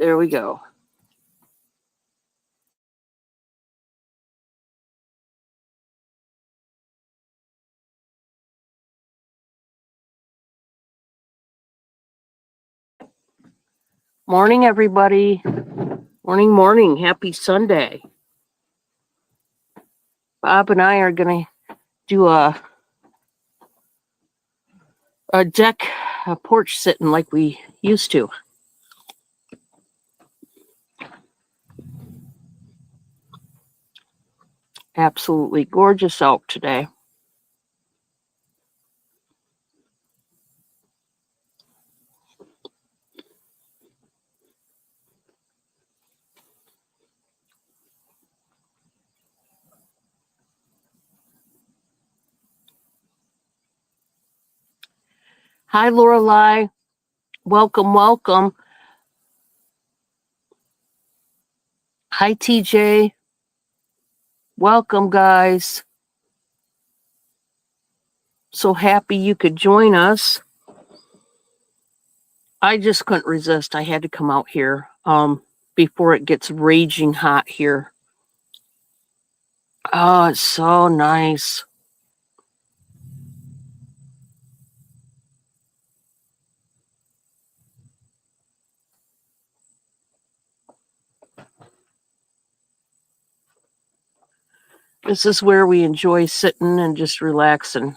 There we go. Morning, everybody. Morning, morning. Happy Sunday. Bob and I are going to do a porch sitting like we used to. Absolutely gorgeous out today. Hi, Lorelei. Welcome, welcome. Hi, TJ. Welcome, guys. So happy you could join us. I just couldn't resist. I had to come out here before it gets raging hot here. Oh, it's so nice. This is where we enjoy sitting and just relaxing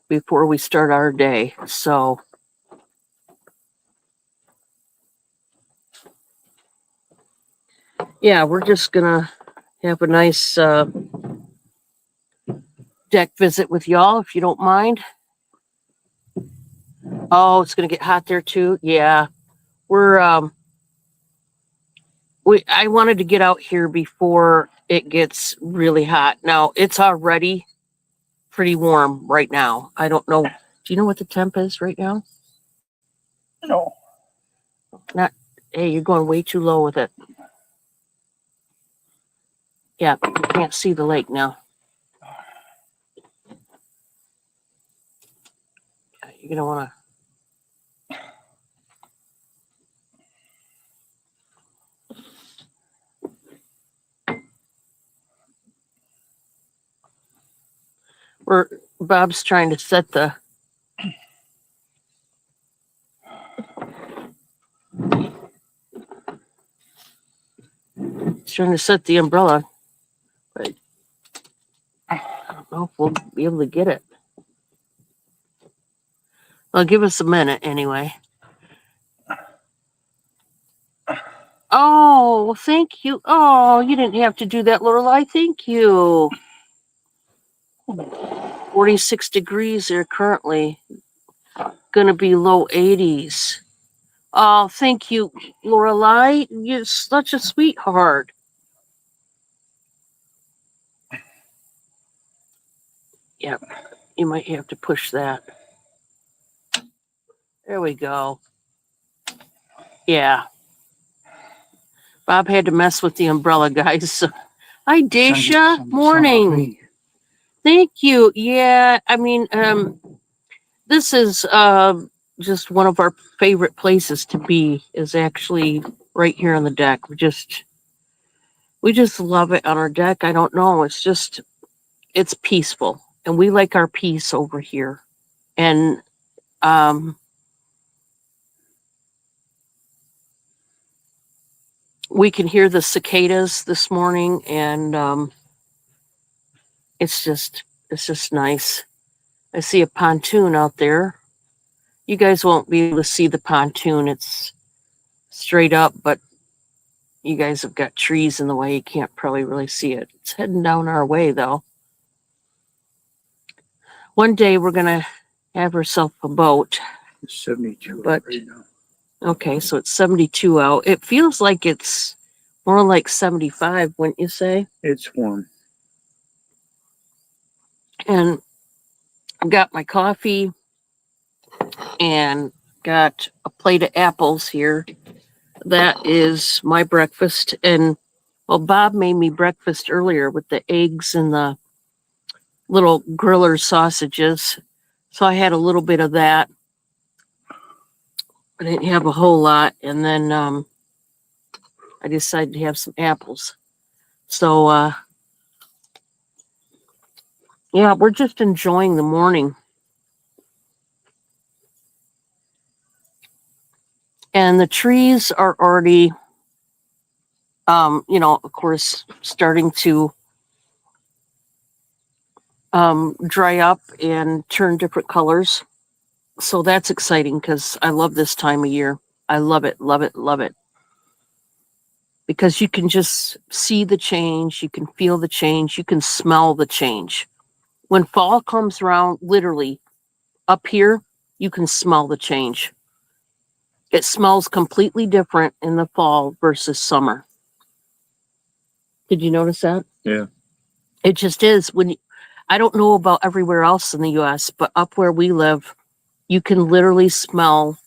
before we start our day. So, yeah, we're just going to have a nice deck visit with y'all, if you don't mind. Oh, it's going to get hot there too. Yeah, I wanted to get out here before it gets really hot. Now it's already pretty warm right now. I don't know. Do you know what the temp is right now? No. Not. Hey, you're going way too low with it. Yeah, you can't see the lake now. You're going to want to. Bob's trying to set the. He's trying to set the umbrella, but I don't know if we'll be able to get it. Well, give us a minute anyway. Oh, well, thank you. Oh, you didn't have to do that, Lorelei. Thank you. 46 degrees there currently. Going to be low 80s. Oh, thank you, Lorelei. You're such a sweetheart. Yep, you might have to push that. There we go. Yeah. Bob had to mess with the umbrella, guys. So, hi, Daisha. Morning. Thank you. Yeah, I mean, this is just one of our favorite places to be, is actually right here on the deck. We just love it on our deck. I don't know. It's peaceful, and we like our peace over here. And we can hear the cicadas this morning, and it's just nice. I see a pontoon out there. You guys won't be able to see the pontoon. It's straight up, but you guys have got trees in the way. You can't probably really see it. It's heading down our way, though. One day we're going to have ourselves a boat. It's 72 but, right now. Okay, so it's 72 out. It feels like it's more like 75, wouldn't you say? It's warm. And I've got my coffee and got a plate of apples here. That is my breakfast. And well, Bob made me breakfast earlier with the eggs and the little griller sausages. So I had a little bit of that. I didn't have a whole lot. And then I decided to have some apples. So, yeah, we're just enjoying the morning. And the trees are already, of course, starting to dry up and turn different colors. So that's exciting because I love this time of year. I love it, love it, love it. Because you can just see the change, you can feel the change, you can smell the change. When fall comes around, literally up here, you can smell the change. It smells completely different in the fall versus summer. Did you notice that? Yeah. It just is. I don't know about everywhere else in the US, but up where we live, you can literally smell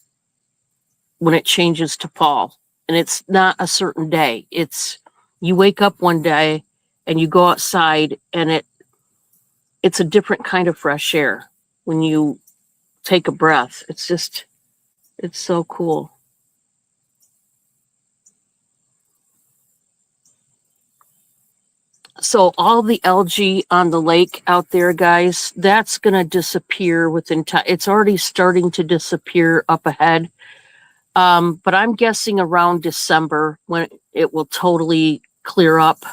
when it changes to fall. And it's not a certain day. It's you wake up one day and you go outside and it's a different kind of fresh air when you take a breath. It's so cool. So all the algae on the lake out there, guys, that's going to disappear within time. It's already starting to disappear up ahead. But I'm guessing around December when it will totally clear up,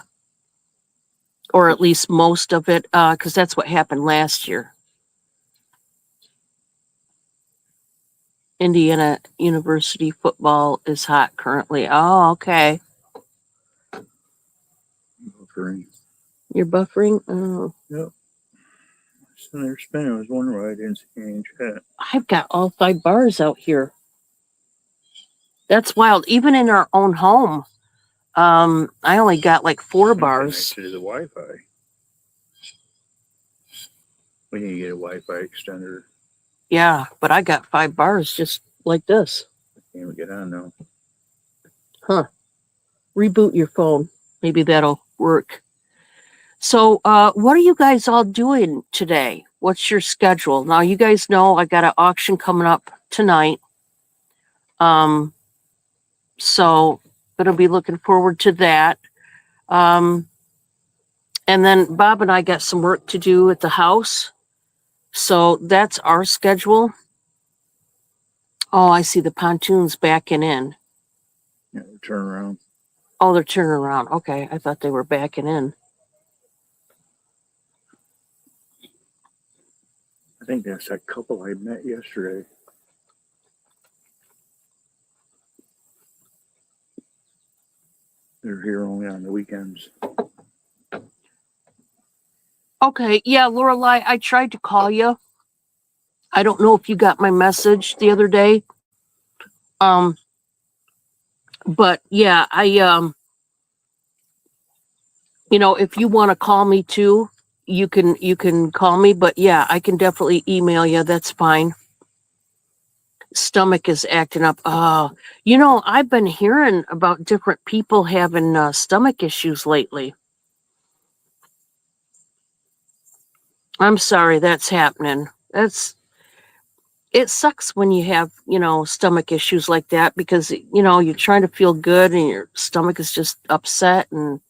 or at least most of it, because that's what happened last year. Indiana University football is hot currently. Oh, okay. Buffering. You're buffering? Oh. Yep. Sitting there spinning. I was wondering why I didn't see any chat. I've got all 5 bars out here. That's wild. Even in our own home, I only got like 4 bars. Connected to the Wi-Fi. We need to get a Wi-Fi extender. Yeah, but I got 5 bars just like this. I can't even get on now. Huh. Reboot your phone. Maybe that'll work. So, what are you guys all doing today? What's your schedule? Now, you guys know I got an auction coming up tonight. So gonna be looking forward to that. And then Bob and I got some work to do at the house. So that's our schedule. Oh, I see the pontoons backing in. Yeah, turn around. Oh, they're turning around. Okay, I thought they were backing in. I think that's that couple I met yesterday. They're here only on the weekends. Okay, yeah, Lorelei, I tried to call you. I don't know if you got my message the other day. But yeah, if you want to call me too, you can call me, but yeah, I can definitely email you. That's fine. Stomach is acting up. I've been hearing about different people having stomach issues lately. I'm sorry that's happening. It sucks when you have, stomach issues like that because, you're trying to feel good and your stomach is just upset and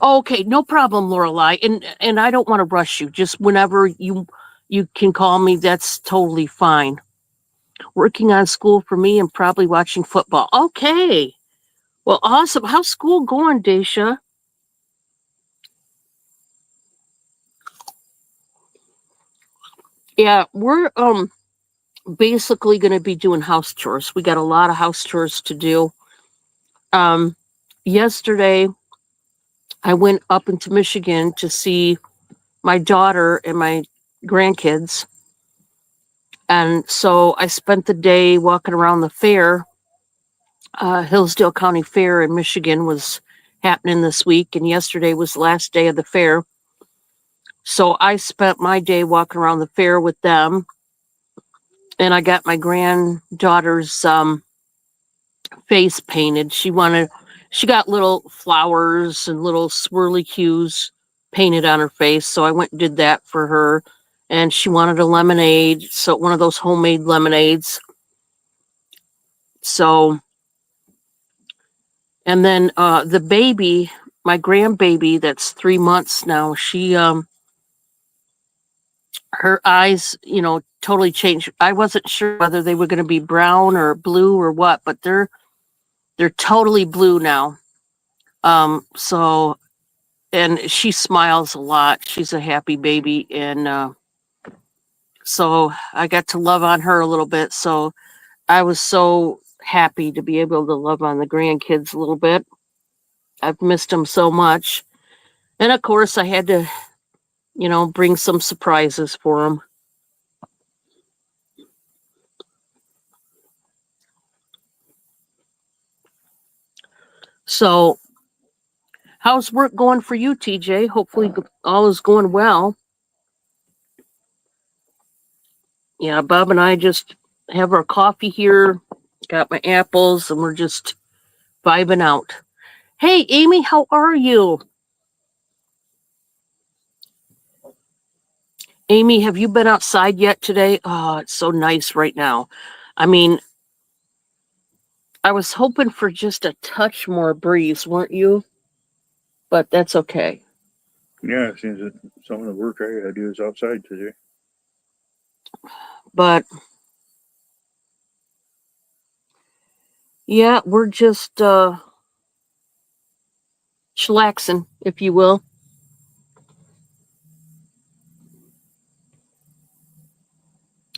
okay, no problem, Lorelei. And I don't want to rush you. Just whenever you can call me, that's totally fine. Working on school for me and probably watching football. Okay. Well, awesome. How's school going, Daisha? Yeah, we're basically going to be doing house chores. We got a lot of house chores to do. Yesterday I went up into Michigan to see my daughter and my grandkids. And so I spent the day walking around the fair. Hillsdale County Fair in Michigan was happening this week, and yesterday was the last day of the fair. So I spent my day walking around the fair with them, and I got my granddaughter's face painted. She got little flowers and little swirly cues painted on her face, so I went and did that for her. And she wanted a lemonade, so one of those homemade lemonades. So And then the baby, my grandbaby, that's 3 months now. She her eyes, totally changed. I wasn't sure whether they were going to be brown or blue or what, but they're totally blue now. So, and she smiles a lot. She's a happy baby, and so I got to love on her a little bit. So I was so happy to be able to love on the grandkids a little bit. I've missed them so much, and of course I had to, bring some surprises for them. So, how's work going for you, TJ? Hopefully, all is going well. Yeah, Bob and I just have our coffee here, got my apples, and we're just vibing out. Hey, Amy, how are you? Amy, have you been outside yet today? Oh, it's so nice right now. I mean, I was hoping for just a touch more breeze, weren't you? But that's okay. Yeah, it seems that some of the work I had to do is outside today. But yeah, we're just chillaxing, if you will.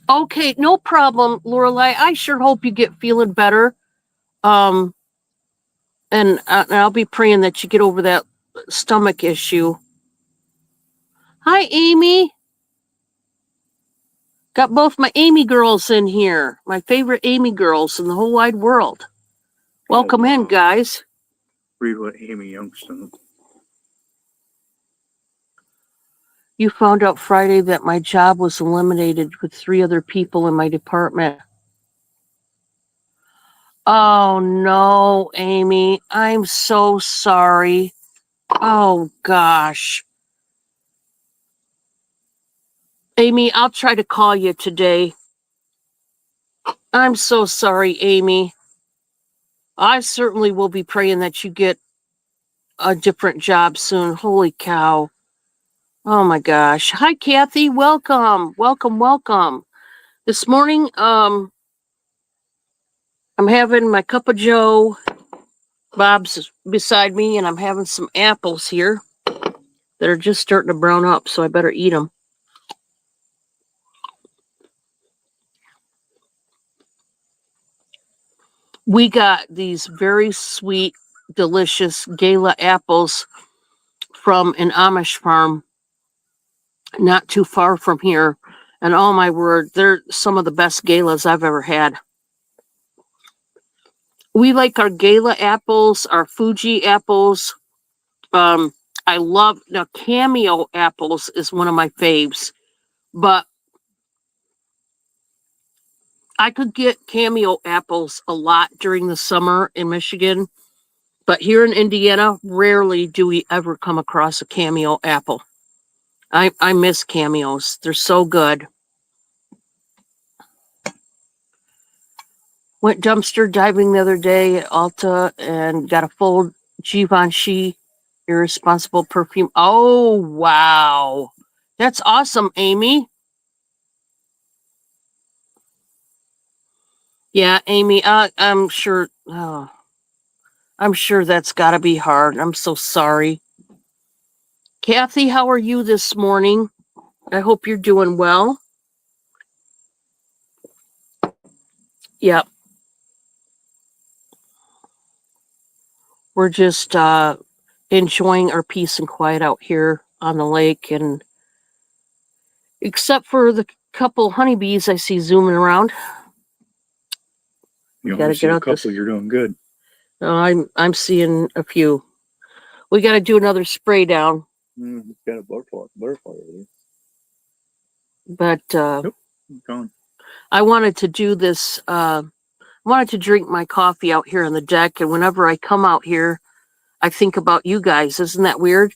Okay, no problem, Lorelai. I sure hope you get feeling better. And I'll be praying that you get over that stomach issue. Hi, Amy. Got both my Amy girls in here. My favorite Amy girls in the whole wide world. Welcome in, guys. Read what Amy Youngstown. You found out Friday that my job was eliminated with 3 other people in my department. Oh, no, Amy. I'm so sorry. Oh, gosh. Amy, I'll try to call you today. I'm so sorry, Amy. I certainly will be praying that you get a different job soon. Holy cow. Oh my gosh. Hi, Kathy. Welcome. Welcome. This morning, I'm having my cup of joe. Bob's beside me, and I'm having some apples here that are just starting to brown up, so I better eat them. We got these very sweet, delicious gala apples from an Amish farm not too far from here. And oh my word, they're some of the best galas I've ever had. We like our gala apples, our Fuji apples. I love now cameo apples is one of my faves, but I could get cameo apples a lot during the summer in Michigan, but here in Indiana, rarely do we ever come across a cameo apple. I miss cameos. They're so good. Went dumpster diving the other day at Ulta and got a full Givenchy Irresponsible perfume. Oh, wow. That's awesome, Amy. Yeah, Amy, I'm sure. Oh, I'm sure that's got to be hard. I'm so sorry. Kathy, how are you this morning? I hope you're doing well. Yep. We're just enjoying our peace and quiet out here on the lake, and except for the couple honeybees I see zooming around. You Gotta only see get a out couple, this. you're doing good. I'm seeing a few. We got to do another spray down. Got a butterfly there. But Nope, gone. I wanted to do this. I wanted to drink my coffee out here on the deck, and whenever I come out here, I think about you guys. Isn't that weird?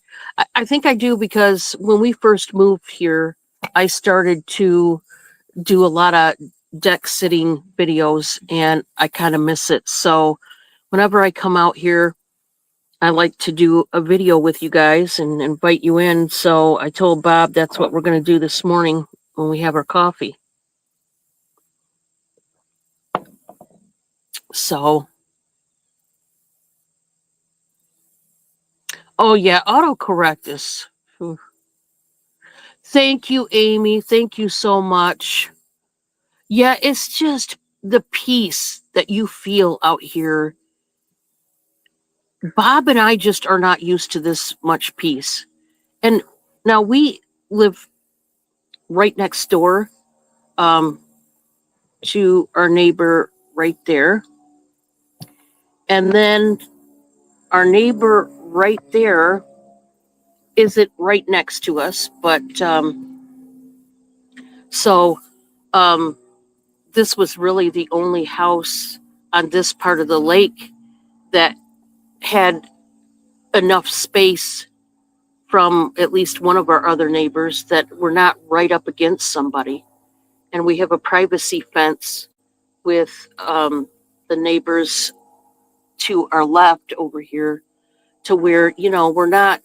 I think I do because when we first moved here, I started to do a lot of deck sitting videos, and I kind of miss it. So whenever I come out here, I like to do a video with you guys and invite you in. So I told Bob that's what we're going to do this morning when we have our coffee. So, oh yeah, autocorrect is. Thank you, Amy. Thank you so much. Yeah, it's just the peace that you feel out here. Bob and I just are not used to this much peace. And now we live right next door to our neighbor right there. And then our neighbor right there isn't right next to us, but so um, this was really the only house on this part of the lake that had enough space from at least one of our other neighbors that we're not right up against somebody. And we have a privacy fence with the neighbors to our left over here to where, we're not,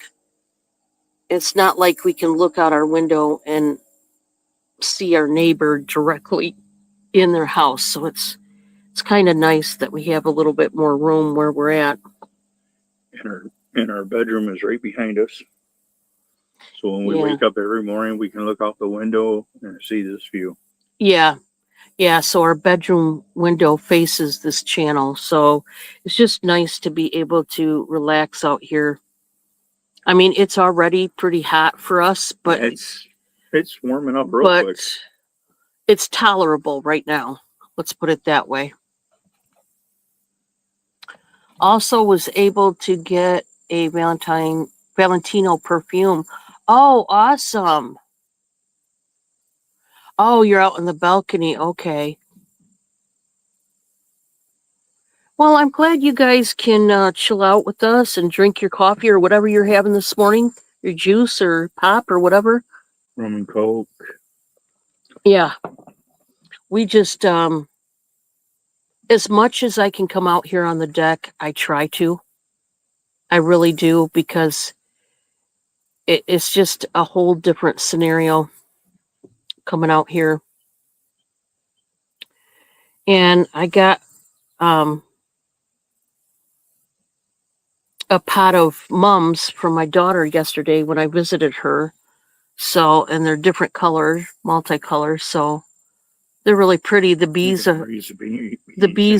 it's not like we can look out our window and see our neighbor directly in their house. So it's kind of nice that we have a little bit more room where we're at. And our bedroom is right behind us. So when we wake up every morning, we can look out the window and see this view. Yeah. Yeah. So our bedroom window faces this channel. So it's just nice to be able to relax out here. I mean, it's already pretty hot for us, but it's warming up real quick. It's tolerable right now. Let's put it that way. Also was able to get a Valentino perfume. Oh, awesome. Oh, you're out on the balcony. Okay. Well, I'm glad you guys can chill out with us and drink your coffee or whatever you're having this morning, your juice or pop or whatever. Rum and Coke. Yeah. We just, as much as I can come out here on the deck, I try to. I really do, because it's just a whole different scenario coming out here. And I got a pot of mums from my daughter yesterday when I visited her. So, and they're different colors, multicolors. So they're really pretty. The bees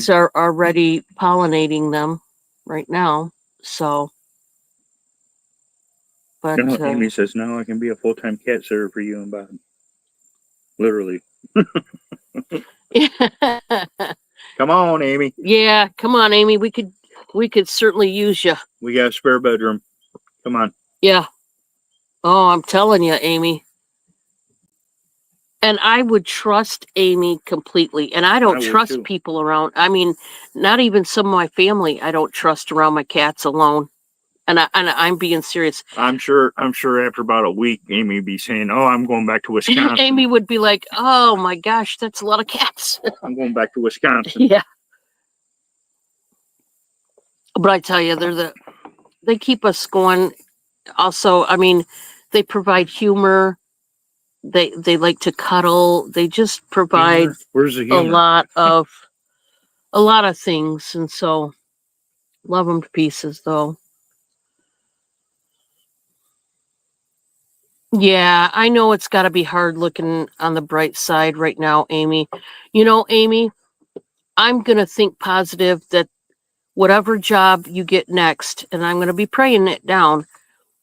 are already pollinating them right now. So, but Amy says now I can be a full-time cat sitter for you and Bob. Literally. Come on, Amy. Yeah, come on, Amy. We could certainly use you. We got a spare bedroom. Come on. Yeah. Oh, I'm telling you, Amy. And I would trust Amy completely. And I don't trust people around. I mean, not even some of my family I don't trust around my cats alone. And I'm being serious. I'm sure after about a week, Amy would be saying, "Oh, I'm going back to Wisconsin." Amy would be like, "Oh my gosh, that's a lot of cats." I'm going back to Wisconsin. Yeah. But I tell you, they keep us going. Also, I mean, they provide humor. They like to cuddle. They just provide Where's the humor? a lot of things, and so love them to pieces, though. Yeah, I know it's got to be hard looking on the bright side right now, Amy. You know, Amy, I'm going to think positive that whatever job you get next, and I'm going to be praying it down,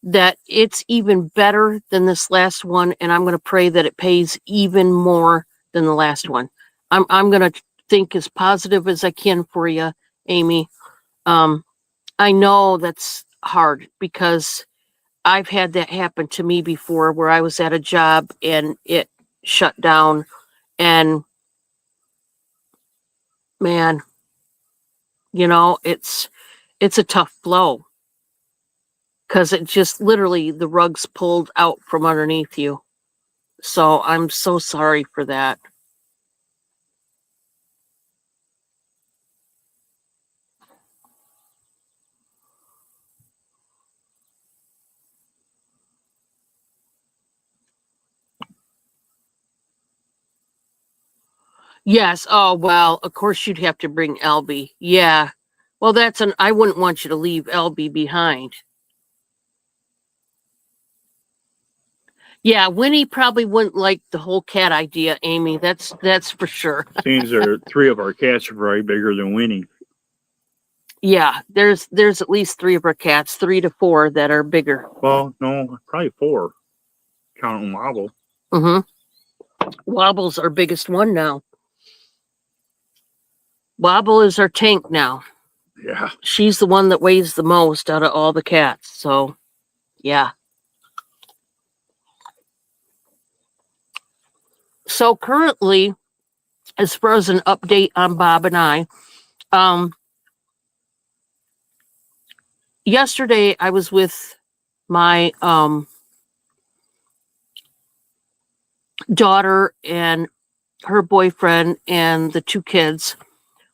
that it's even better than this last one, and I'm going to pray that it pays even more than the last one. I'm going to think as positive as I can for you, Amy. I know that's hard because I've had that happen to me before, where I was at a job and it shut down, and man, it's a tough blow, because it just literally, the rug's pulled out from underneath you. So I'm so sorry for that. Yes. Oh, well, of course you'd have to bring Elby. Yeah. Well, I wouldn't want you to leave Elby behind. Yeah, Winnie probably wouldn't like the whole cat idea, Amy. That's for sure. Seems there 3 of our cats are probably bigger than Winnie. Yeah, there's at least 3 of our cats, 3 to 4 that are bigger. Well, no, probably 4. Counting Wobble. Mm-hmm. Wobble's our biggest one now. Wobble is our tank now. Yeah. She's the one that weighs the most out of all the cats. So, yeah. So currently, as far as an update on Bob and I, yesterday I was with my daughter and her boyfriend and the 2 kids.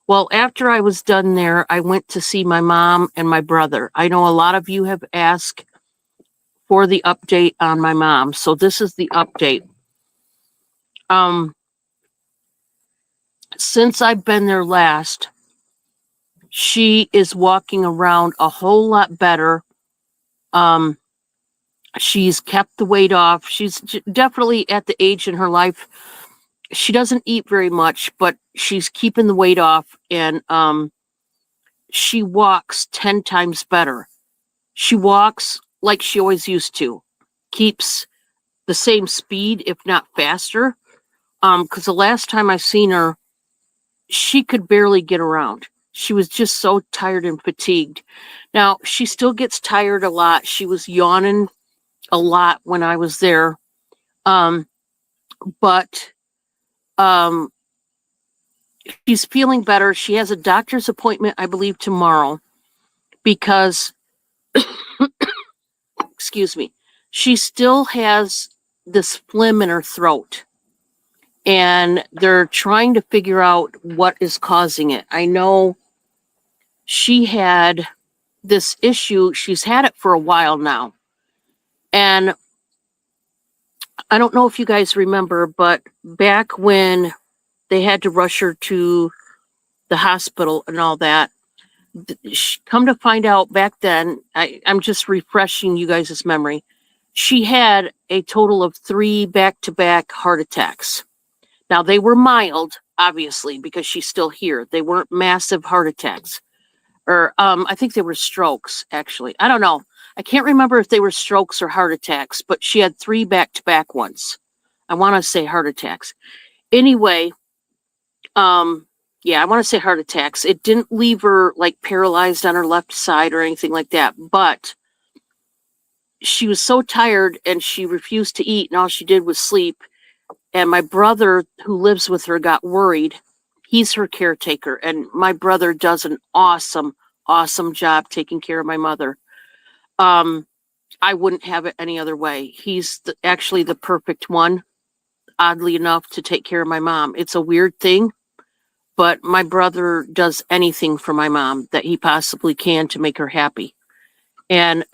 Well, after I was done there, I went to see my mom and my brother. I know a lot of you have asked for the update on my mom, so this is the update. Since I've been there last, she is walking around a whole lot better. She's kept the weight off. She's definitely at the age in her life. She doesn't eat very much, but she's keeping the weight off, and she walks 10 times better. She walks like she always used to, keeps the same speed, if not faster. Because the last time I seen her, she could barely get around. She was just so tired and fatigued. Now, she still gets tired a lot. She was yawning a lot when I was there. But she's feeling better. She has a doctor's appointment, I believe, tomorrow because, excuse me, she still has this phlegm in her throat. And they're trying to figure out what is causing it. I know she had this issue. She's had it for a while now. And I don't know if you guys remember, but back when they had to rush her to the hospital and all that, come to find out back then, I'm just refreshing you guys' memory. She had a total of 3 back-to-back heart attacks. Now, they were mild, obviously, because she's still here. They weren't massive heart attacks. Or I think they were strokes, actually. I don't know. I can't remember if they were strokes or heart attacks, but she had 3 back-to-back ones. I want to say heart attacks. Anyway, yeah, I want to say heart attacks. It didn't leave her like paralyzed on her left side or anything like that, but she was so tired and she refused to eat, and all she did was sleep. And my brother, who lives with her, got worried. He's her caretaker, and my brother does an awesome, awesome job taking care of my mother. I wouldn't have it any other way. He's actually the perfect one, oddly enough, to take care of my mom. It's a weird thing, but my brother does anything for my mom that he possibly can to make her happy. And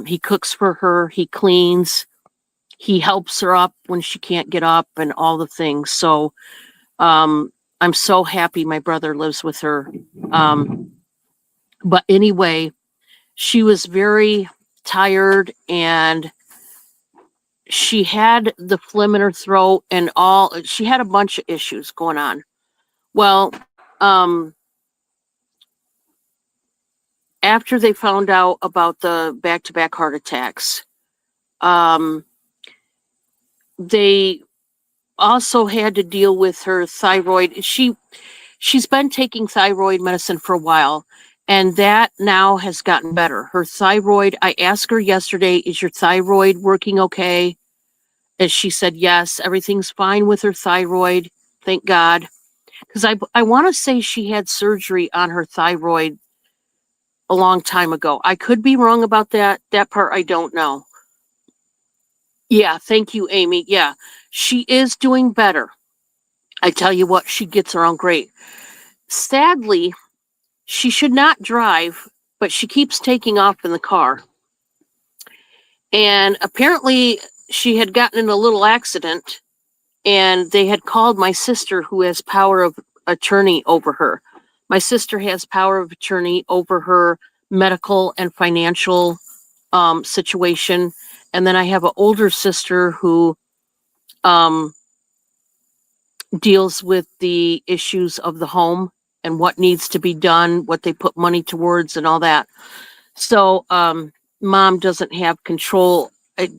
he cooks for her, he cleans, he helps her up when she can't get up and all the things. So I'm so happy my brother lives with her. But anyway, she was very tired and she had the phlegm in her throat and she had a bunch of issues going on. Well, after they found out about the back-to-back heart attacks, they also had to deal with her thyroid. She's been taking thyroid medicine for a while, and that now has gotten better. Her thyroid, I asked her yesterday, is your thyroid working okay? And she said, yes, everything's fine with her thyroid. Thank God. Because I want to say she had surgery on her thyroid a long time ago. I could be wrong about that. That part I don't know. Yeah, thank you, Amy. Yeah, she is doing better. I tell you what, she gets around great. Sadly, she should not drive, but she keeps taking off in the car. And apparently, she had gotten in a little accident and they had called my sister, who has power of attorney over her. My sister has power of attorney over her medical and financial situation. And then I have an older sister who deals with the issues of the home and what needs to be done, what they put money towards, and all that. So mom doesn't have control.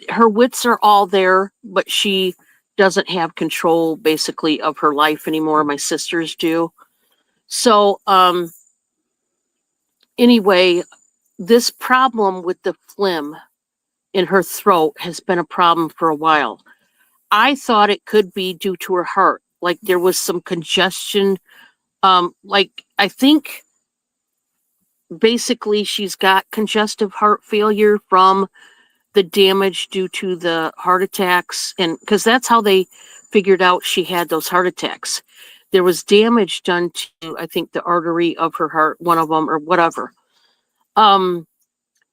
Her wits are all there, but she doesn't have control basically of her life anymore. My sisters do. So anyway, this problem with the phlegm in her throat has been a problem for a while. I thought it could be due to her heart, like there was some congestion. Like I think basically she's got congestive heart failure from the damage due to the heart attacks, and because that's how they figured out she had those heart attacks. There was damage done to, I think, the artery of her heart, one of them, or whatever.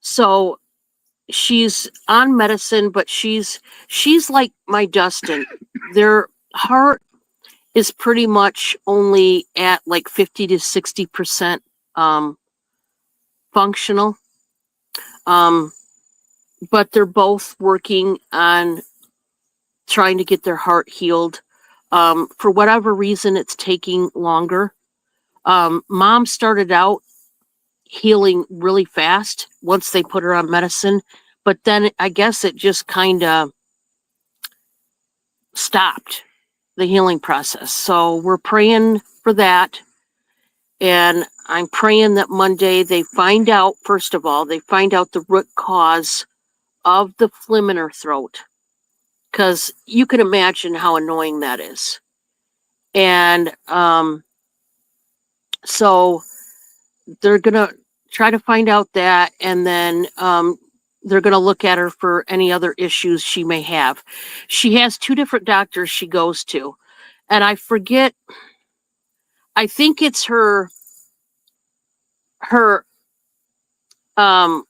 So she's on medicine, but she's like my Dustin. Their heart is pretty much only at like 50 to 60% functional. But they're both working on trying to get their heart healed. For whatever reason, it's taking longer. Mom started out healing really fast once they put her on medicine, but then I guess it just kind of stopped the healing process. So we're praying for that. And I'm praying that Monday they find out, first of all, they find out the root cause of the phlegm in her throat. Because you can imagine how annoying that is. And so they're going to try to find out that, and then they're going to look at her for any other issues she may have. She has 2 different doctors she goes to. And I forget, I think it's her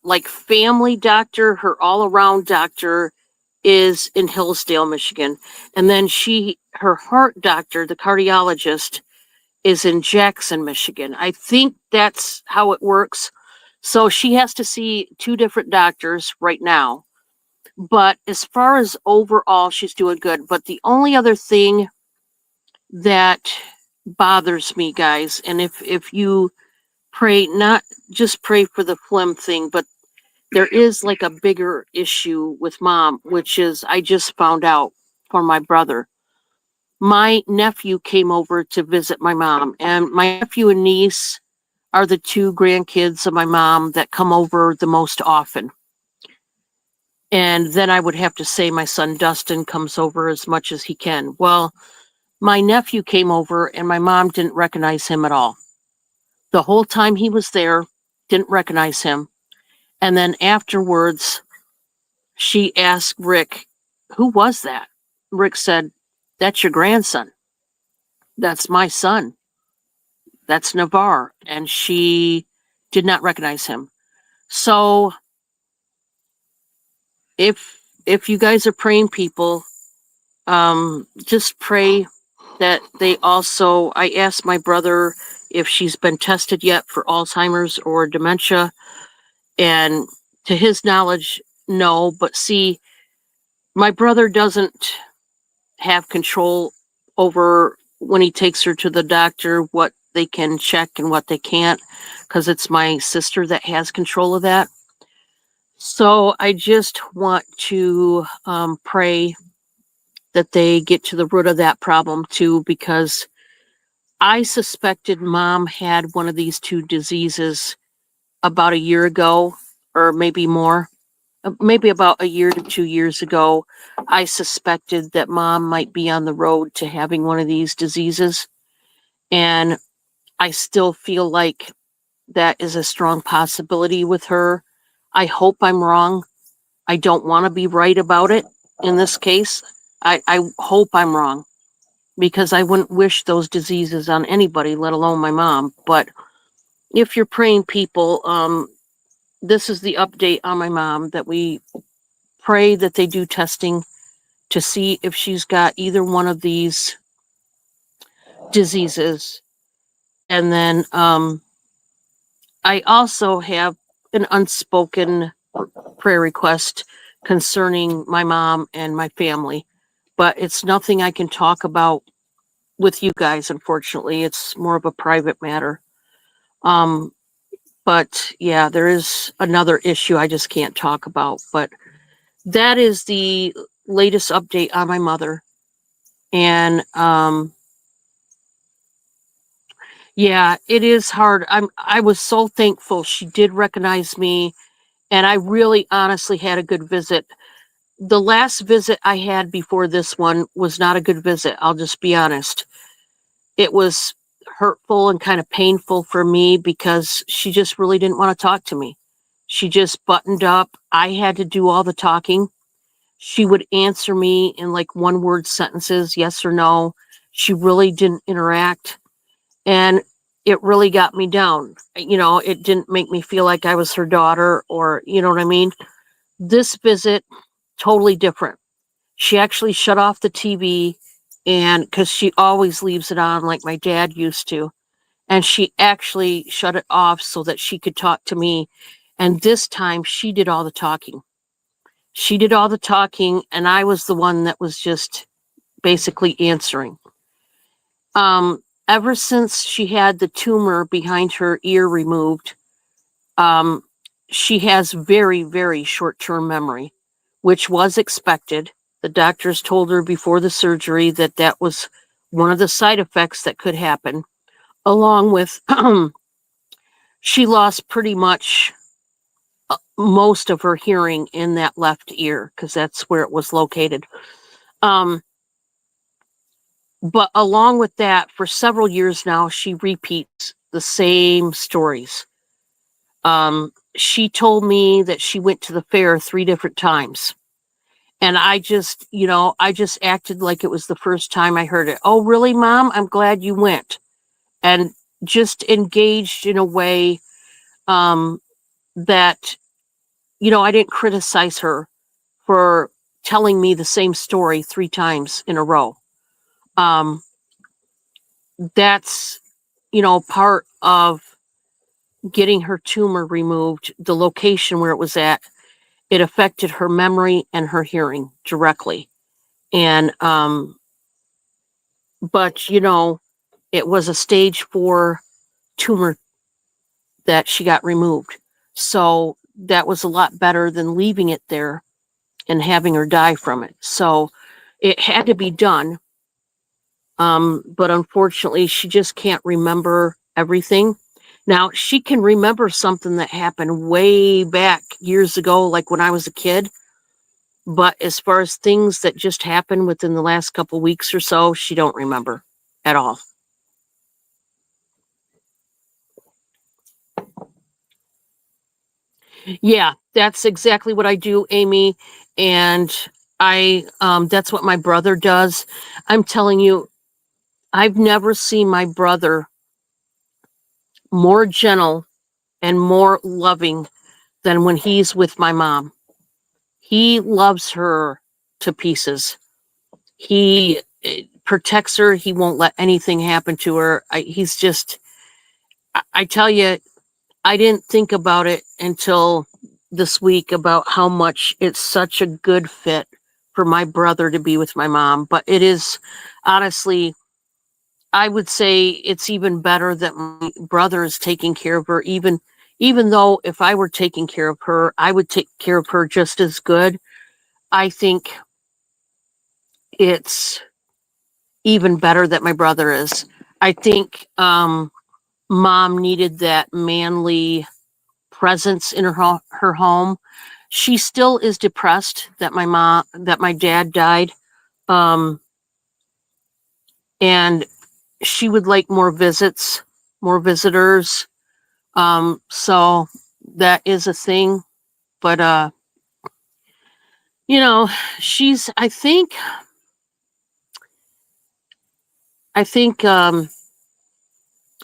like family doctor, her all around doctor is in Hillsdale, Michigan. And then her heart doctor, the cardiologist, is in Jackson, Michigan. I think that's how it works. So she has to see 2 different doctors right now. But as far as overall, she's doing good. But the only other thing that bothers me, guys, and if you pray, not just pray for the phlegm thing, but there is like a bigger issue with mom, which is I just found out from my brother. My nephew came over to visit my mom, and my nephew and niece are the 2 grandkids of my mom that come over the most often. And then I would have to say my son Dustin comes over as much as he can. Well, my nephew came over and my mom didn't recognize him at all. The whole time he was there, didn't recognize him. And then afterwards, she asked Rick, "Who was that?" Rick said, "That's your grandson. That's my son. That's Navarre." And she did not recognize him. So if you guys are praying people, just pray that they also, I asked my brother if she's been tested yet for Alzheimer's or dementia. And to his knowledge, no. But see, my brother doesn't have control over when he takes her to the doctor, what they can check and what they can't, because it's my sister that has control of that. So I just want to pray that they get to the root of that problem too, because I suspected mom had one of these 2 diseases about a year ago, or maybe more. Maybe about a year to 2 years ago, I suspected that mom might be on the road to having one of these diseases. And I still feel like that is a strong possibility with her. I hope I'm wrong. I don't want to be right about it in this case. I hope I'm wrong, because I wouldn't wish those diseases on anybody, let alone my mom. But if you're praying people, this is the update on my mom, that we pray that they do testing to see if she's got either one of these diseases. And then I also have an unspoken prayer request concerning my mom and my family, but it's nothing I can talk about with you guys, unfortunately. It's more of a private matter. But yeah, there is another issue I just can't talk about. But that is the latest update on my mother. And yeah, it is hard. I was so thankful she did recognize me, and I really honestly had a good visit. The last visit I had before this one was not a good visit. I'll just be honest. It was hurtful and kind of painful for me because she just really didn't want to talk to me. She just buttoned up. I had to do all the talking. She would answer me in like one word sentences, yes or no. She really didn't interact. And it really got me down. You know, it didn't make me feel like I was her daughter, or, you know what I mean? This visit, totally different. She actually shut off the TV, and because she always leaves it on like my dad used to. And she actually shut it off so that she could talk to me. And this time she did all the talking. She did all the talking, and I was the one that was just basically answering. Ever since she had the tumor behind her ear removed, she has very, very short-term memory, which was expected. The doctors told her before the surgery that that was one of the side effects that could happen, along with she lost pretty much most of her hearing in that left ear because that's where it was located. But along with that, for several years now, she repeats the same stories. She told me that she went to the fair 3 different times. And I just, I just acted like it was the first time I heard it. Oh, really, Mom? I'm glad you went. And just engaged in a way that, I didn't criticize her for telling me the same story 3 times in a row. That's, part of getting her tumor removed, the location where it was at. It affected her memory and her hearing directly. And, but, it was a stage 4 tumor that she got removed. So that was a lot better than leaving it there and having her die from it. So it had to be done. But unfortunately, she just can't remember everything. Now, she can remember something that happened way back years ago, like when I was a kid. But as far as things that just happened within the last couple weeks or so, she don't remember at all. Yeah, that's exactly what I do, Amy. And that's what my brother does. I'm telling you, I've never seen my brother more gentle and more loving than when he's with my mom. He loves her to pieces. He protects her. He won't let anything happen to her. He's just, I tell you, I didn't think about it until this week about how much it's such a good fit for my brother to be with my mom. But it is, honestly, I would say it's even better that my brother is taking care of her, even though if I were taking care of her, I would take care of her just as good. I think it's even better that my brother is. I think mom needed that manly presence in her home. She still is depressed that my dad died. And she would like more visits, more visitors. So that is a thing. But she's I think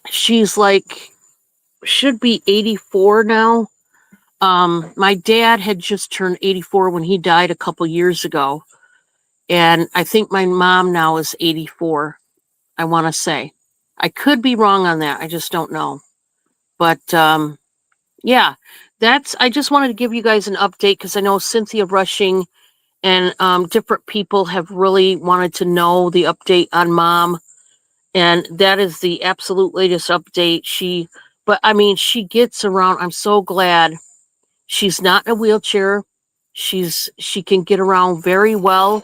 she's like should be 84 now. My dad had just turned 84 when he died a couple years ago. And I think my mom now is 84, I want to say. I could be wrong on that. I just don't know. But yeah, I just wanted to give you guys an update because I know Cynthia Rushing and different people have really wanted to know the update on mom. And that is the absolute latest update. She gets around. I'm so glad she's not in a wheelchair. She can get around very well.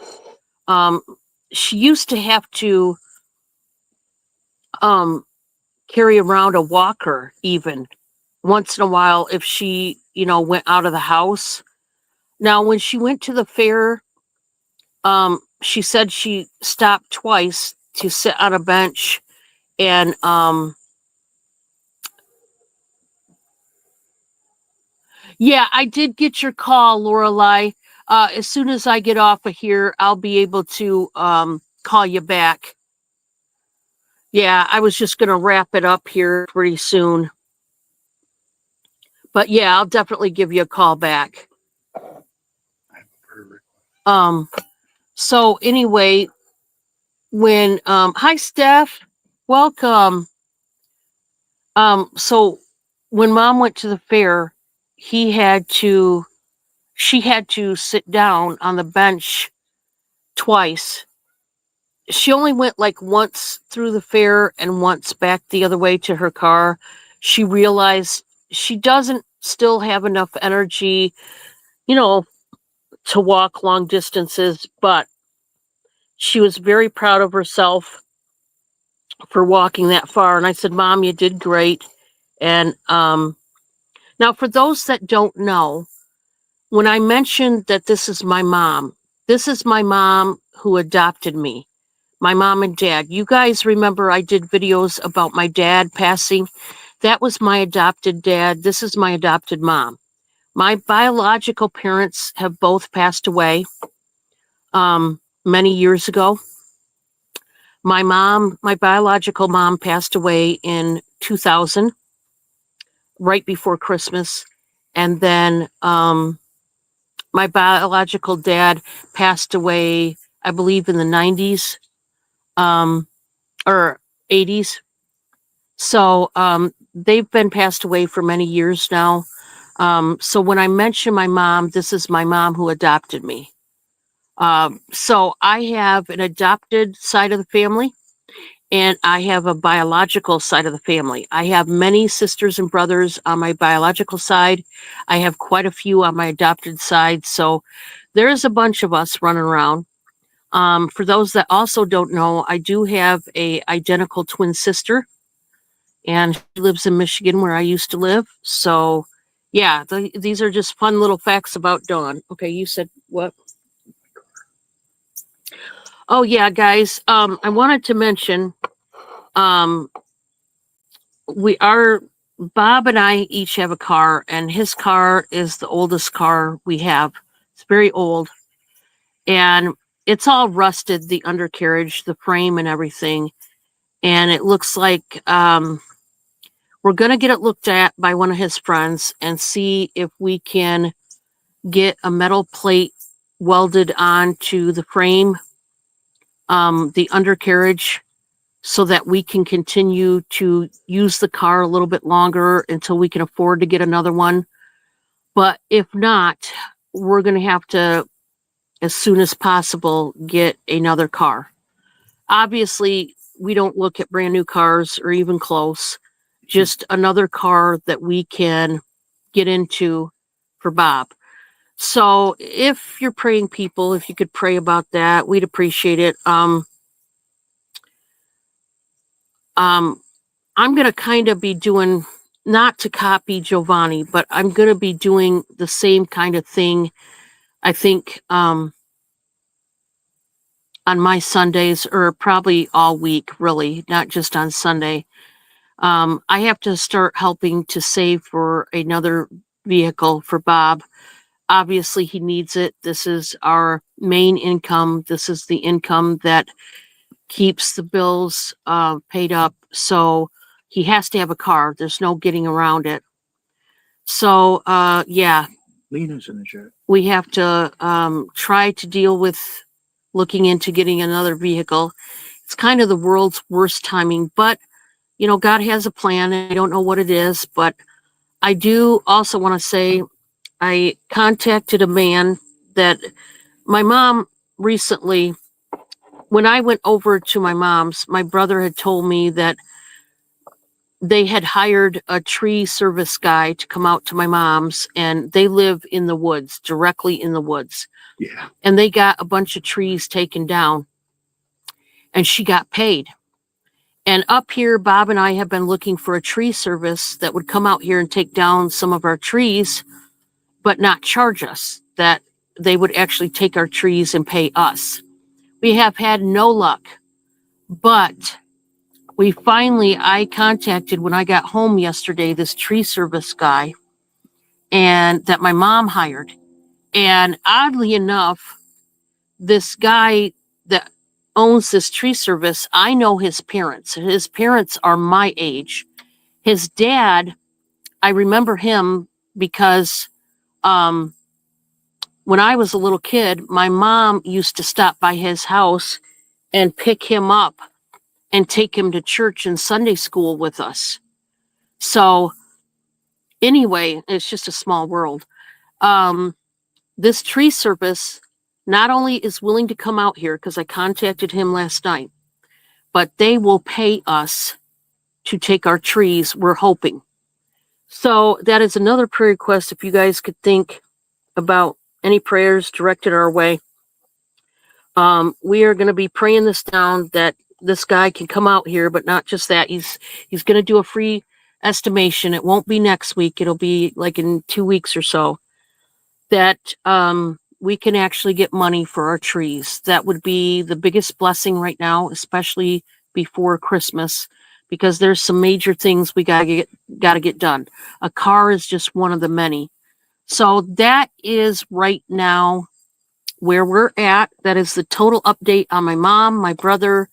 She used to have to carry around a walker even once in a while if she, went out of the house. Now, when she went to the fair, she said she stopped twice to sit on a bench and yeah, I did get your call, Lorelei. As soon as I get off of here, I'll be able to call you back. Yeah, I was just gonna wrap it up here pretty soon. But yeah, I'll definitely give you a call back. So anyway, when hi Steph, welcome. So when mom went to the fair, she had to sit down on the bench twice. She only went like once through the fair and once back the other way to her car. She realized she doesn't still have enough energy, to walk long distances, but she was very proud of herself for walking that far. And I said, Mom, you did great. And now, for those that don't know, when I mentioned that this is my mom who adopted me, my mom and dad. You guys remember I did videos about my dad passing? That was my adopted dad. This is my adopted mom. My biological parents have both passed away many years ago. My biological mom passed away in 2000, right before Christmas. And then my biological dad passed away, I believe, in the 90s or 80s. So they've been passed away for many years now. So when I mention my mom, this is my mom who adopted me. So I have an adopted side of the family, and I have a biological side of the family. I have many sisters and brothers on my biological side. I have quite a few on my adopted side. So there's a bunch of us running around. For those that also don't know, I do have a identical twin sister, and she lives in Michigan where I used to live. So yeah, these are just fun little facts about Dawn. Okay, you said what? Oh yeah, guys. I wanted to mention, Bob and I each have a car, and his car is the oldest car we have. It's very old, and it's all rusted, the undercarriage, the frame, and everything. And it looks like we're gonna get it looked at by one of his friends and see if we can get a metal plate welded onto the frame, the undercarriage, so that we can continue to use the car a little bit longer until we can afford to get another one. But if not, we're going to have to, as soon as possible, get another car. Obviously, we don't look at brand new cars or even close, just another car that we can get into for Bob. So if you're praying people, if you could pray about that, we'd appreciate it. I'm going to kind of be doing, not to copy Giovanni, but I'm going to be doing the same kind of thing, I think, on my Sundays, or probably all week, really, not just on Sunday. I have to start helping to save for another vehicle for Bob. Obviously, he needs it. This is our main income. This is the income that keeps the bills paid up. So he has to have a car. There's no getting around it. So yeah, Lena's in the chat. we have to try to deal with looking into getting another vehicle. It's kind of the world's worst timing, but you know, God has a plan. I don't know what it is, but I do also want to say I contacted a man that my mom recently, when I went over to my mom's, my brother had told me that they had hired a tree service guy to come out to my mom's, and they live in the woods, directly in the woods. Yeah. And they got a bunch of trees taken down, and she got paid. And up here, Bob and I have been looking for a tree service that would come out here and take down some of our trees, but not charge us, that they would actually take our trees and pay us. We have had no luck, but I contacted when I got home yesterday, this tree service guy and that my mom hired. And oddly enough, this guy that owns this tree service, I know his parents. His parents are my age. His dad, I remember him because when I was a little kid, my mom used to stop by his house and pick him up and take him to church and Sunday school with us. So anyway, it's just a small world. This tree service not only is willing to come out here, because I contacted him last night, but they will pay us to take our trees, we're hoping. So that is another prayer request. If you guys could think about any prayers directed our way. We are going to be praying this down that this guy can come out here, but not just that. He's going to do a free estimation. It won't be next week. It'll be like in 2 weeks or so, that we can actually get money for our trees. That would be the biggest blessing right now, especially before Christmas, because there's some major things we got to get done. A car is just one of the many. So that is right now where we're at. That is the total update on my mom, my brother,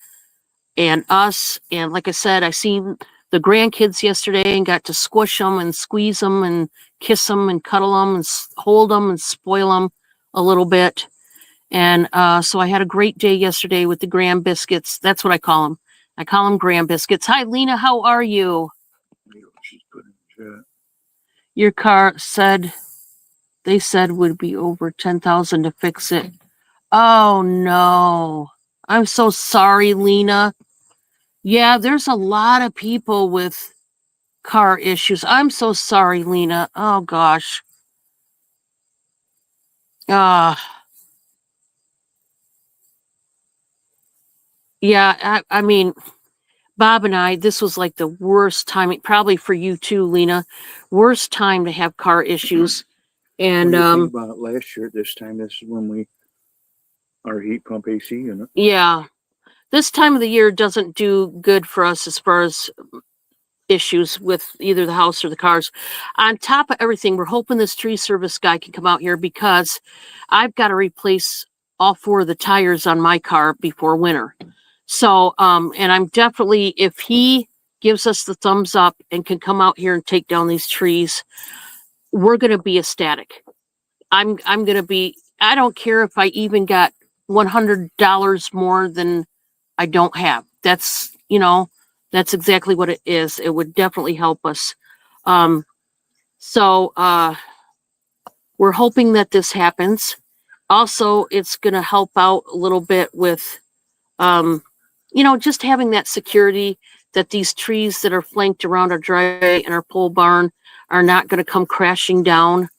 and us. And like I said, I seen the grandkids yesterday and got to squish them and squeeze them and kiss them and cuddle them and hold them and spoil them a little bit. And so I had a great day yesterday with the Graham biscuits. That's what I call them. I call them Graham biscuits. Hi, Lena. How are you? Your car they said would be over 10,000 to fix it. Oh no. I'm so sorry, Lena. Yeah, there's a lot of people with car issues. I'm so sorry, Lena. Oh gosh. Yeah, I mean, Bob and I, this was like the worst time, probably for you too, Lena. Worst time to have car issues. And think about last year at this time, this is when our heat pump AC unit. Yeah. This time of the year doesn't do good for us as far as issues with either the house or the cars. On top of everything, we're hoping this tree service guy can come out here because I've got to replace all 4 of the tires on my car before winter. So, and I'm definitely, if he gives us the thumbs up and can come out here and take down these trees, we're going to be ecstatic. I'm going to be, I don't care if I even got $100 more than I don't have. That's, that's exactly what it is. It would definitely help us. So we're hoping that this happens. Also, it's going to help out a little bit with, just having that security that these trees that are flanked around our driveway and our pole barn are not going to come crashing down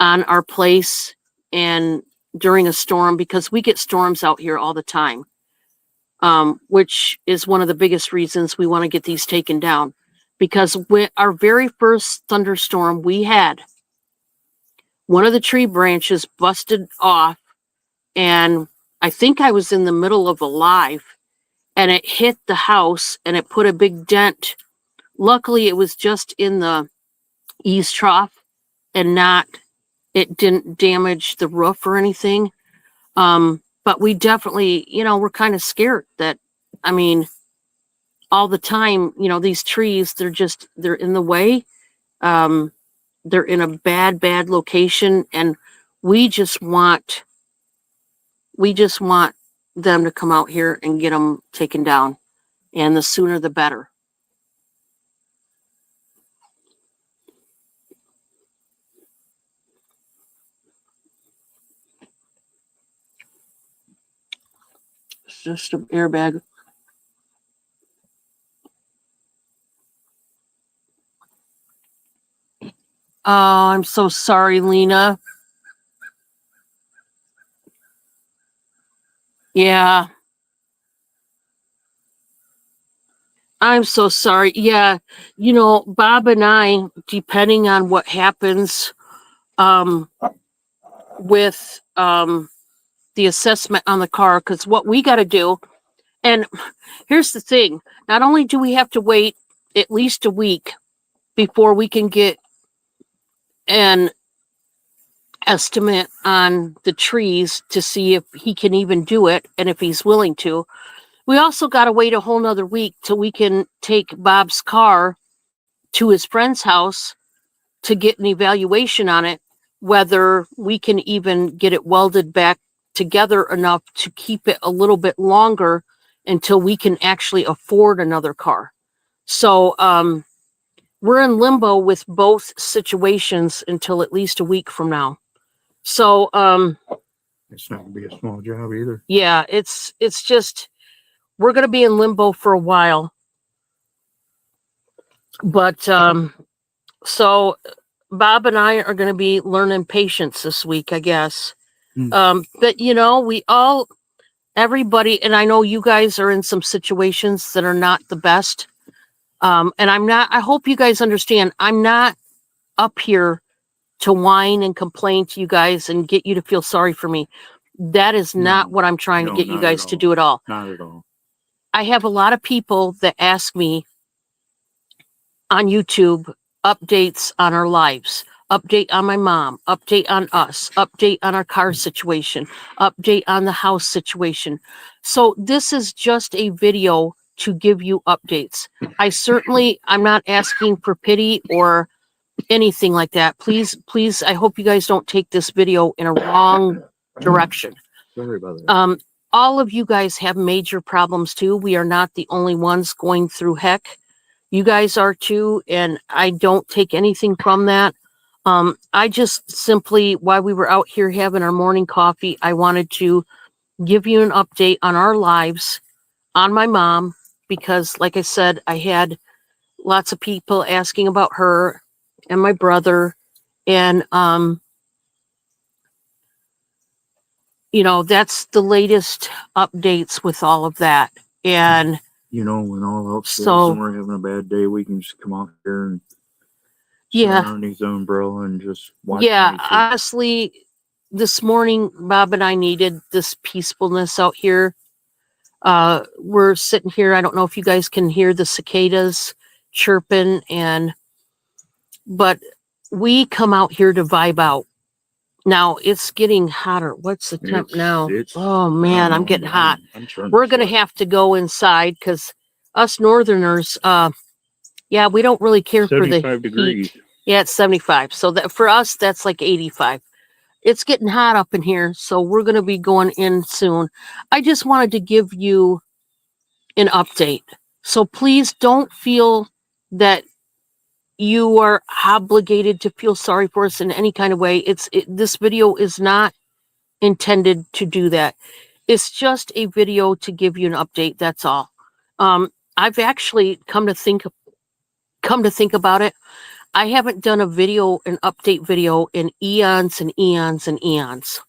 on our place and during a storm, because we get storms out here all the time. Which is one of the biggest reasons we want to get these taken down. Because with our very first thunderstorm we had, one of the tree branches busted off, and I think I was in the middle of a live, and it hit the house and it put a big dent. Luckily, it was just in the eaves trough and it didn't damage the roof or anything. But we definitely, we're kind of scared that, all the time, these trees, they're in the way. They're in a bad location, and we just want We just want them to come out here and get them taken down. And the sooner the better. It's just an airbag. Oh, I'm so sorry, Lena. Yeah. I'm so sorry. Yeah. Bob and I, depending on what happens with the assessment on the car, because what we got to do, and here's the thing, not only do we have to wait at least a week before we can get an estimate on the trees to see if he can even do it and if he's willing to. We also got to wait a whole nother week till we can take Bob's car to his friend's house to get an evaluation on it, whether we can even get it welded back together enough to keep it a little bit longer until we can actually afford another car. So we're in limbo with both situations until at least a week from now. So it's not gonna be a small job either. Yeah, it's just we're gonna be in limbo for a while. But so Bob and I are gonna be learning patience this week, I guess. But everybody, and I know you guys are in some situations that are not the best. And I hope you guys understand, I'm not up here to whine and complain to you guys and get you to feel sorry for me. That is not what I'm trying to get you guys to do at all. Not at all. I have a lot of people that ask me on YouTube updates on our lives, update on my mom, update on us, update on our car situation, update on the house situation. So this is just a video to give you updates. I'm not asking for pity or anything like that. Please, I hope you guys don't take this video in a wrong direction. Sorry about that. All of you guys have major problems too. We are not the only ones going through heck. You guys are too, and I don't take anything from that. I just simply, while we were out here having our morning coffee, I wanted to give you an update on our lives, on my mom, because like I said, I had lots of people asking about her and my brother, and that's the latest updates with all of that. And when all else fails so and we're having a bad day, we can just come out here and sit underneath the umbrella and just watch nature. nature. Honestly, this morning Bob and I needed this peacefulness out here. We're sitting here, I don't know if you guys can hear the cicadas chirping, but we come out here to vibe out. Now it's getting hotter. What's the temp now? Oh man, I'm getting hot. We're gonna have to go inside because us northerners, we don't really care for the 75 degrees. heat. Yeah, it's 75. So that for us, that's like 85. It's getting hot up in here, so we're gonna be going in soon. I just wanted to give you an update. So please don't feel that you are obligated to feel sorry for us in any kind of way. This video is not intended to do that. It's just a video to give you an update. That's all. I've actually come to think about it. I haven't done an update video in eons and eons and eons.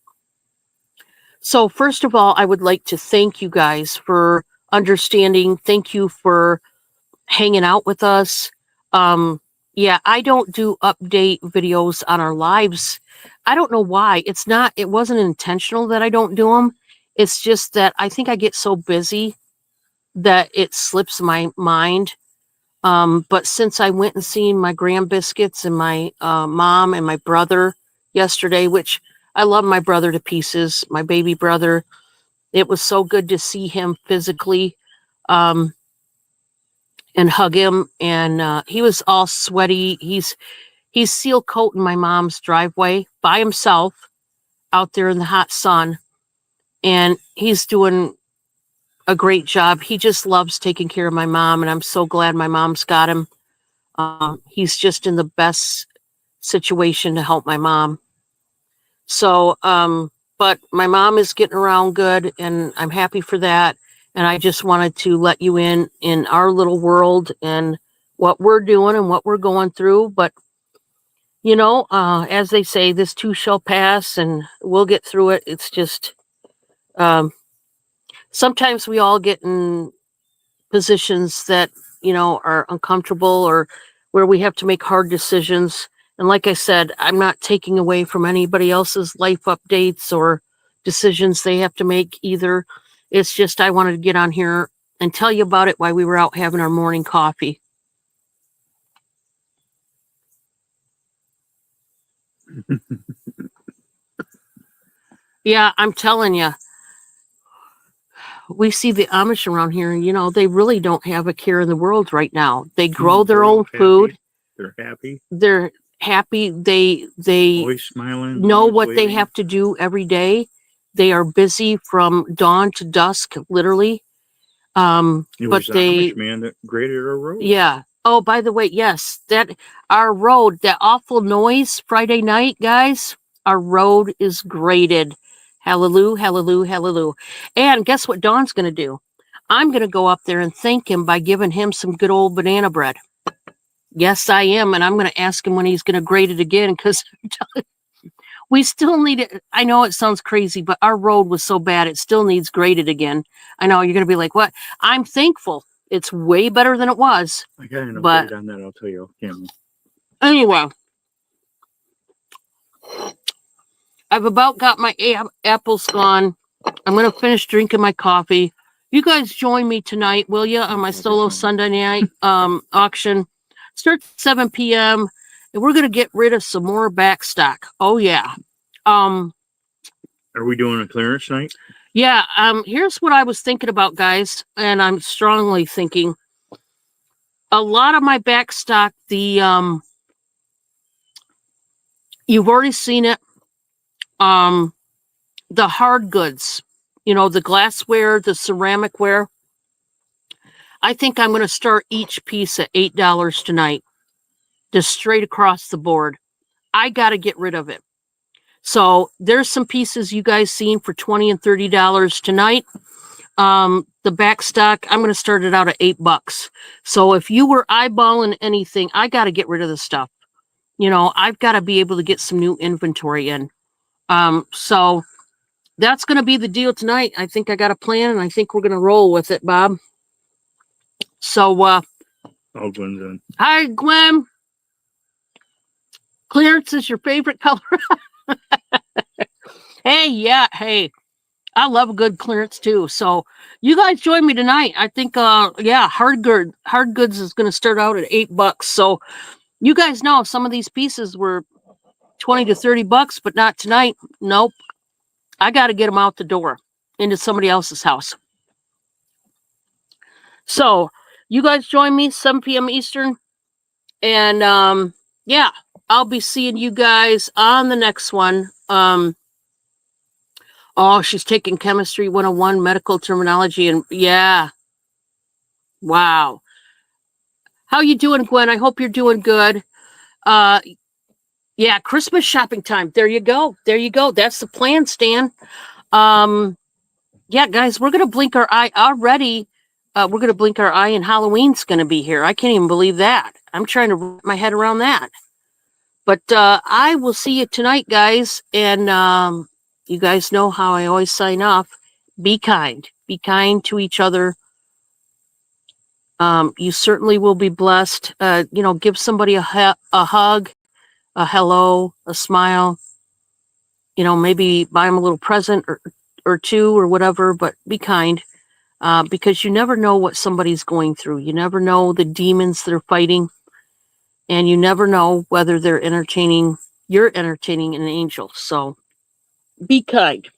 So first of all, I would like to thank you guys for understanding. Thank you for hanging out with us. I don't do update videos on our lives. I don't know why. It wasn't intentional that I don't do them. It's just that I think I get so busy that it slips my mind. But since I went and seen my Graham Biscuits and my mom and my brother yesterday, which I love my brother to pieces, my baby brother, it was so good to see him physically. And hug him, and he was all sweaty. He's seal coating my mom's driveway by himself out there in the hot sun. and he's doing a great job. He just loves taking care of my mom, and I'm so glad my mom's got him. He's just in the best situation to help my mom. So, but my mom is getting around good, and I'm happy for that. And I just wanted to let you in our little world and what we're doing and what we're going through. But as they say, this too shall pass, and we'll get through it. It's just sometimes we all get in positions that are uncomfortable or where we have to make hard decisions. And like I said, I'm not taking away from anybody else's life updates or decisions they have to make either. It's just I wanted to get on here and tell you about it while we were out having our morning coffee. Yeah, I'm telling you, we see the Amish around here, and they really don't have a care in the world right now. They grow their own food. They're happy. They're happy. They Always smiling. know always what waving. they have to do every day. They are busy from dawn to dusk, literally. It was but the they, Amish man that graded our road. yeah. Oh, by the way, yes, that our road, that awful noise Friday night, guys, our road is graded. Hallelujah, hallelujah, hallelujah. And guess what Dawn's going to do? I'm going to go up there and thank him by giving him some good old banana bread. Yes, I am. And I'm going to ask him when he's going to grade it again, because we still need it. I know it sounds crazy, but our road was so bad, it still needs graded again. I know you're going to be like, what? I'm thankful. It's way better than it was. I got an But- update on that. I'll tell you off camera. Anyway, I've about got my apples gone. I'm going to finish drinking my coffee. You guys join me tonight, will you, on my solo Sunday night auction? Starts at 7 p.m. and we're going to get rid of some more backstock. Oh, yeah. Are we doing a clearance night? Yeah, here's what I was thinking about, guys, and I'm strongly thinking a lot of my backstock, you've already seen it, the hard goods, the glassware, the ceramic ware. I think I'm going to start each piece at $8 tonight, just straight across the board. I got to get rid of it. So there's some pieces you guys seen for $20 and $30 tonight. The back stock, I'm going to start it out at $8. So if you were eyeballing anything, I got to get rid of the stuff. I've got to be able to get some new inventory in. So that's going to be the deal tonight. I think I got a plan, and I think we're going to roll with it, Bob. So, Oh, Gwen's in. hi, Gwen. Clearance is your favorite color. Hey, I love a good clearance too. So you guys join me tonight. I think, hard goods is going to start out at $8. So you guys know some of these pieces were $20 to $30, but not tonight. Nope. I got to get them out the door into somebody else's house. So you guys join me 7 p.m. Eastern. And I'll be seeing you guys on the next one. She's taking Chemistry 101, medical terminology, and yeah. Wow. How you doing, Gwen? I hope you're doing good. Christmas shopping time. There you go. That's the plan, Stan. Guys, we're gonna blink our eye already. We're gonna blink our eye, and Halloween's gonna be here. I can't even believe that. I'm trying to wrap my head around that. But I will see you tonight, guys. And you guys know how I always sign off. Be kind. Be kind to each other. You certainly will be blessed. Give somebody a hug, a hello, a smile. Maybe buy them a little present or two or whatever, but be kind. Because you never know what somebody's going through. You never know the demons they're fighting. And you never know whether you're entertaining an angel. So be kind.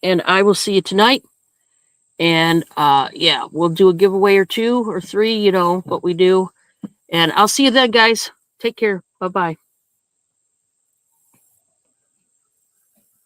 And I will see you tonight. And we'll do a giveaway or 2 or 3, what we do. And I'll see you then, guys. Take care. Bye-bye.